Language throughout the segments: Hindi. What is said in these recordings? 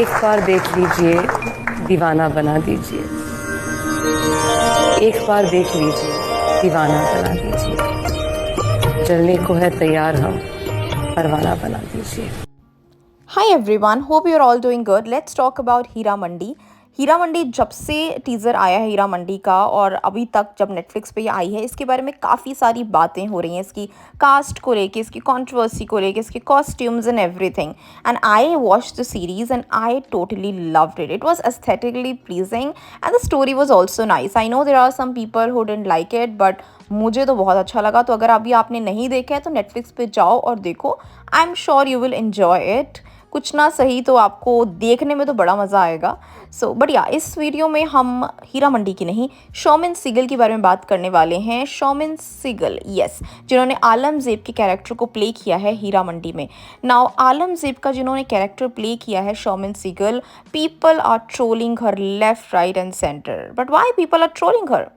एक बार देख लीजिए, दीवाना बना दीजिए। एक बार देख लीजिए, दीवाना बना दीजिए। जलने को है तैयार हम, परवाना बना दीजिए। Hi everyone, hope you're all doing good. Let's talk about Heera Mandi. Heera Mandi जब से टीज़र आया है हीरा मंडी का और अभी तक जब नेटफ्लिक्स पे ये आई है, इसके बारे में काफ़ी सारी बातें हो रही हैं, इसकी कास्ट को लेके, इसकी कंट्रोवर्सी को लेके, इसके costumes and everything. And I watch the series and I totally loved it. It was aesthetically pleasing and the story was also nice. I know there are some people who didn't like it, but मुझे तो बहुत अच्छा लगा. तो अगर अभी आपने नहीं देखा है तो नेटफ्लिक्स पे जाओ और देखो. आई am sure you will enjoy it. कुछ ना सही तो आपको देखने में तो बड़ा मज़ा आएगा. सो बट या इस वीडियो में हम हीरा मंडी की नहीं, शौमिन सीगल के बारे में बात करने वाले हैं. शौमिन सीगल, यस, जिन्होंने आलमज़ेब के कैरेक्टर को प्ले किया है हीरा मंडी में. नाउ आलमज़ेब का जिन्होंने कैरेक्टर प्ले किया है Sharmin Segal, people are trolling her left right and center. But why people are trolling her?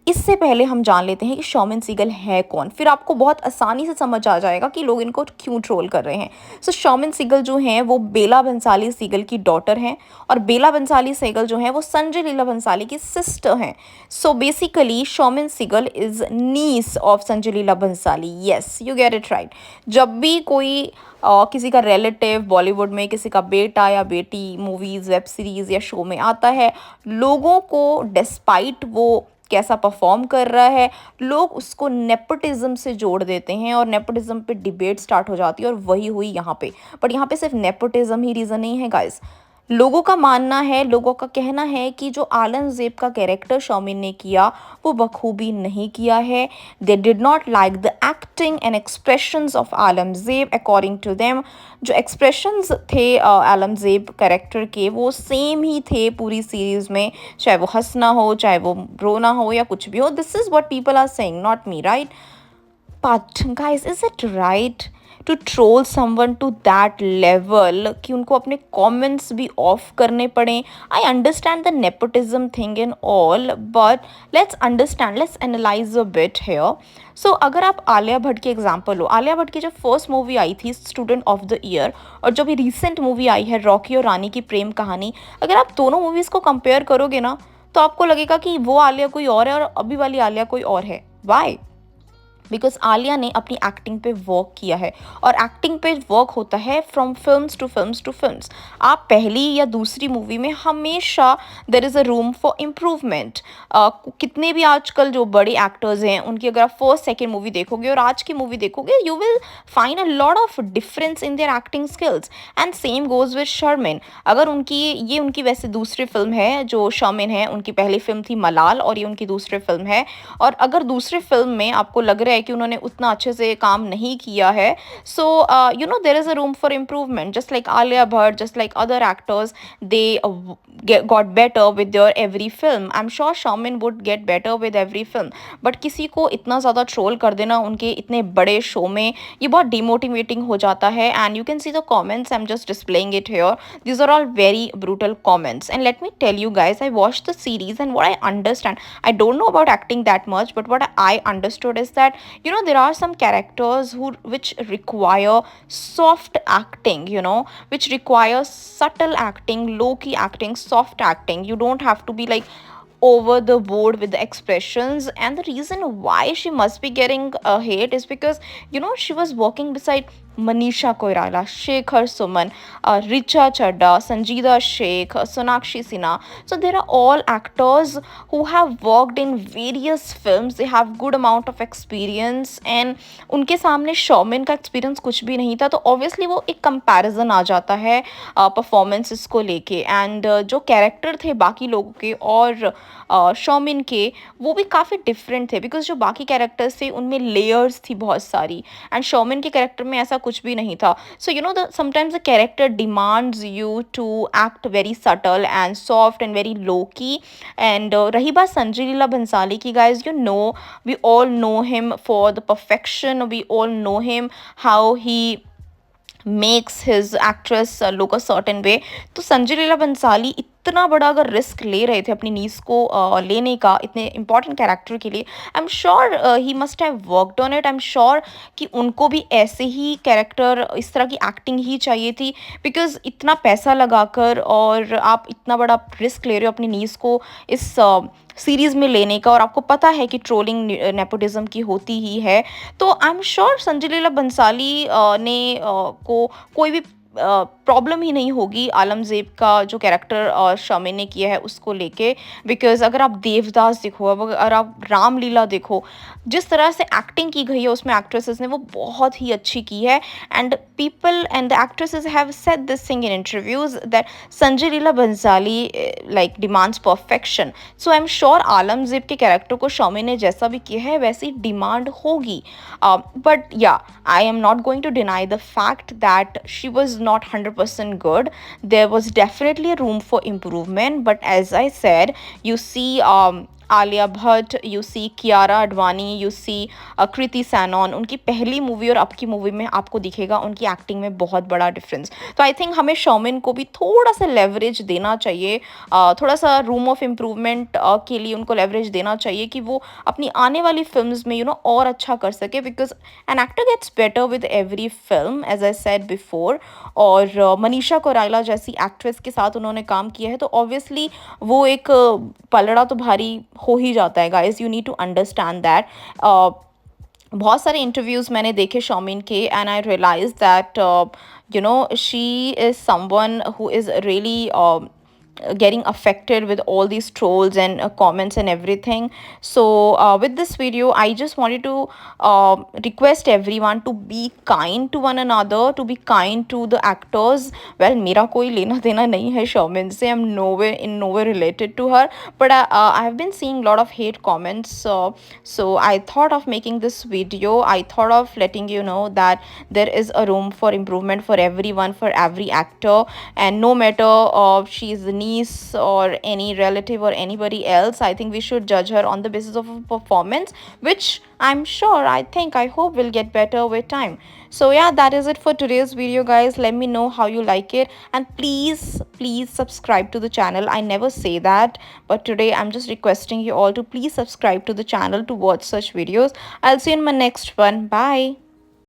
इससे पहले हम जान लेते हैं कि शौमिन सीगल है कौन, फिर आपको बहुत आसानी से समझ आ जाएगा कि लोग इनको क्यों ट्रोल कर रहे हैं. सो शौमिन सीगल जो हैं वो बेला बंसाली सीगल की डॉटर हैं और बेला बंसाली सीगल जो हैं वो संजय लीला बंसाली की सिस्टर हैं. So basically Sharmin Segal is niece of Sanjay Leela Bhansali. Yes, you get it right. जब भी कोई किसी का रिलेटिव बॉलीवुड में, किसी का बेटा या बेटी मूवीज़, वेब सीरीज़ या शो में आता है, लोगों को डिस्पाइट वो कैसा परफॉर्म कर रहा है, लोग उसको नेपोटिज्म से जोड़ देते हैं और नेपोटिज्म पे डिबेट स्टार्ट हो जाती है. और वही हुई यहाँ पे. बट यहाँ पे सिर्फ नेपोटिज्म ही रीज़न नहीं है गाइस. लोगों का मानना है, लोगों का कहना है कि जो आलमज़ेब का कैरेक्टर शौमिन ने किया वो बखूबी नहीं किया है. They did not like the acting and expressions of Alamzeb. According to them जो एक्सप्रेशंस थे आलमज़ेब कैरेक्टर के वो सेम ही थे पूरी सीरीज़ में, चाहे वो हंसना हो, चाहे वो रोना हो या कुछ भी हो. This is what people are saying, not me, right? But guys, is it right to troll someone to that level कि उनको अपने कमेंट्स भी ऑफ करने पड़े? I understand the nepotism thing in all, but let's understand, let's analyze a bit here. So अगर आप आलिया भट्ट की एग्जाम्पल हो, आलिया भट्ट की जो फर्स्ट मूवी आई थी स्टूडेंट ऑफ द ईयर, और जो भी रिसेंट मूवी आई है रॉकी और रानी की प्रेम कहानी, अगर आप दोनों मूवीज़ को कंपेयर करोगे ना तो आपको लगेगा कि वो आलिया कोई और है और अभी वाली आलिया कोई और है. वाई? बिकॉज आलिया ने अपनी एक्टिंग पे वर्क किया है और एक्टिंग पे वर्क होता है from films to films to films. आप पहली या दूसरी मूवी में हमेशा there is a room for improvement. कितने भी आजकल जो बड़े एक्टर्स हैं उनकी अगर आप फर्स्ट सेकेंड मूवी देखोगे और आज की मूवी देखोगे, you will find a lot of difference in their acting skills. And same goes with Sharmin. अगर उनकी वैसे दूसरी फिल्म है जो शर्मिन है, उनकी पहली फिल्म थी मलाल और ये उनकी दूसरी फिल्म है. और अगर दूसरी फिल्म में आपको लग रहा है कि उन्होंने उतना अच्छे से काम नहीं किया है, so you know there is a room for improvement. Just like Alia Bhatt, just like other actors, they got better with their every film. I am sure Sharmin would get better with every film. But किसी को इतना ज़्यादा ट्रोल कर देना उनके इतने बड़े शो में, ये बहुत डिमोटिवेटिंग हो जाता है. And you can see the comments, I am just displaying it here. These are all very brutal comments. And let me tell you guys, I watched the series and what I understand, I don't know about acting that much, but what I understood is that, you know, there are some characters which require soft acting, you know, which require subtle acting, low key acting, soft acting. You don't have to be like over the board with the expressions. And the reason why she must be getting a hate is because, you know, she was working beside Manisha Koirala, Shekhar Suman, Richa Chadda, Sanjeeda Sheikh, Sonakshi Sinha. So there are all actors who have worked in various films. They have good amount of experience and उनके सामने शौमिन का एक्सपीरियंस कुछ भी नहीं था. तो ऑब्वियसली वो एक कंपैरिजन आ जाता है परफॉर्मेंसेस को लेके. एंड जो कैरेक्टर थे बाकी लोगों के और शौमिन के, वो भी काफ़ी डिफरेंट थे. बिकॉज जो बाकी कैरेक्टर्स थे उनमें लेयर्स थी बहुत सारी, एंड शौमिन के कैरेक्टर में ऐसा कुछ भी नहीं था. So you know the sometimes the character demands you to act very subtle and soft and very low key. And रही बात संजय लीला भंसाली की, guys, you know, we all know him for the perfection. We all know him how he makes his actress look a certain way. तो संजय लीला बंसाली इतना बड़ा अगर रिस्क ले रहे थे अपनी नीस को लेने का इतने इंपॉर्टेंट कैरेक्टर के लिए, आई am sure he must have worked on it. I am sure कि उनको भी ऐसे ही कैरेक्टर, इस तरह की एक्टिंग ही चाहिए थी, बिकॉज इतना पैसा लगाकर और आप इतना बड़ा रिस्क ले रहे हो अपनी नीस को इस सीरीज़ में लेने का, और आपको पता है कि ट्रोलिंग नेपोटिज्म की होती ही है। तो आई एम श्योर संजय लीला भंसाली ने को कोई भी प्रॉब्लम ही नहीं होगी आलमज़ेब का जो कैरेक्टर शमी ने किया है उसको लेके। बिकॉज अगर आप देवदास देखो, अब अगर आप रामलीला देखो, जिस तरह से एक्टिंग की गई है उसमें एक्ट्रेसेस ने वो बहुत ही अच्छी की है। And people and the actresses have said this thing in interviews that Sanjay Leela Bhansali like demands perfection. So I am sure Alamzeb के कैरेक्टर को शमी ने जैसा भी किया है वैसी डिमांड होगी। But ya, I am not going to deny the fact that she was not 100% good. There was definitely a room for improvement, but as I said, you see Alia Bhatt, you see Kiara Advani, you see Kriti Sanon, उनकी पहली मूवी और अब की मूवी में आपको दिखेगा उनकी एक्टिंग में बहुत बड़ा डिफरेंस। तो आई थिंक हमें शौमिन को भी थोड़ा सा लेवरेज देना चाहिए, थोड़ा सा रूम ऑफ इम्प्रूवमेंट के लिए उनको लेवरेज देना चाहिए कि वो अपनी आने वाली फिल्म्स में और अच्छा कर सके, because an actor gets better with every film, as I said before. और मनीषा कोइराला जैसी एक्ट्रेस के साथ उन्होंने काम किया है तो ऑब्वियसली वो एक पलड़ा तो भारी हो ही जाता है guys, you need to understand that. बहुत सारे इंटरव्यूज़ मैंने देखे शौमिन के, and I realise that she is someone who is really getting affected with all these trolls and comments and everything. So with this video I just wanted to request everyone to be kind to one another, to be kind to the actors. Well, मेरा कोई लेना देना नहीं है शौमिन से, I'm nowhere related to her, but I have been seeing a lot of hate comments, so I thought of making this video. I thought of letting you know that there is a room for improvement for everyone, for every actor, and no matter she is the niece or any relative or anybody else, I think we should judge her on the basis of her performance, which I'm sure, I hope will get better with time. So yeah, that is it for today's video guys. Let me know how you like it, and please subscribe to the channel. I never say that, but today I'm just requesting you all to please subscribe to the channel to watch such videos. I'll see you in my next one. Bye.